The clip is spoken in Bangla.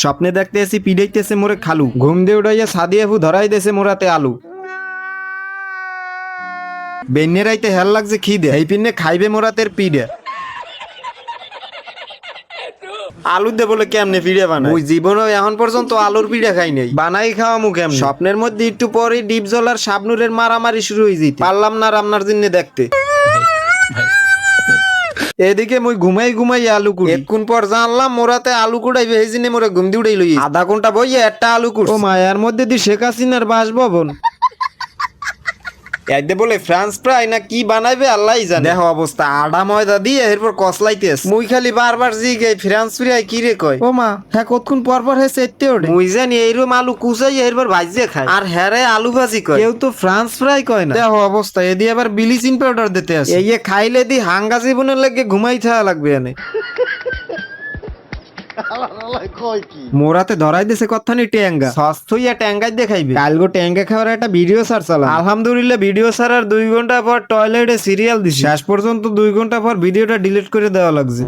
স্বপ্নে দেখতে আসি পিড়াইতেছে মোরে খালু, ঘুম দিয়ে উড়াইয়া সাদিয়া ফু ধরাই দেছে মোরাতে আলু। বেন্যেরাইতে হেল লাগছে খিদে, এই পিনে খাইবে মোরাতের পিড়ে। আলু দে বলে কেমনে পিড়ে বানাই, ওই জীবনেও এখন পর্যন্ত আলুর পিড়ে খাই নাই, বানাই খাওয়া মুখ কেমনে। স্বপ্নের মধ্যে একটু পরে ডিপ জলার শাবনুরের মারামারি শুরু হয়ে যেত, পারলাম না রান্নার জন্য দেখতে। এদিকে মুই ঘুমাই ঘুমাই আলু কুড়ি, এক্ষুন পর জানলাম মোরাতে আলু কুড়াই ভেজিনে মোরে ঘুম দিয়ে উড়াই লই। আধা ঘন্টা বইয়ে একটা আলু কুড়, ও মায়ার মধ্যে দি শেখ হাসিনার বাসভবন। একদে বলে ফ্রান্স ফ্রাই না কি বানাইবে আল্লাহ জানে। দেখো অবস্থা, আডা ময়দা দিয়ে এরপর কসলাইতেস। মুই খালি বারবার জিগে ফ্রান্স ফ্রাই কি রে কয়। ও মা হ্যাঁ কতক্ষণ পর পর হে সেটতে ওঠে। মুই জানি এইরকম আলু কুচাই এরপর ভাজিয়ে খায়, আর হ্যারে আলু ভাজি কয়, কেউ তো ফ্রান্স ফ্রাই কয় না। দেখো অবস্থা, এদি আবার বিলিচিন পাউডার দিতে আছে। এই খাইলে দি হাঙ্গা জীবনের লাগে ঘুমাই থাকা লাগবে এনে। মোরাতে ধরাই দিছে কথানি ট্যাঙ্গা, সস্ত হইয়া ট্যাঙ্গাই দেখাইবে। কালগো ট্যাঙ্গা খাওয়ার একটা ভিডিও ছাড়ছিলাম, আলহামদুলিল্লাহ ভিডিও ছাড়ার 2 ঘন্টা পর টয়লেটে সিরিয়াল দিছি, শেষ পর্যন্ত 2 ঘন্টা পর ভিডিওটা ডিলিট করে দেওয়া লাগছে।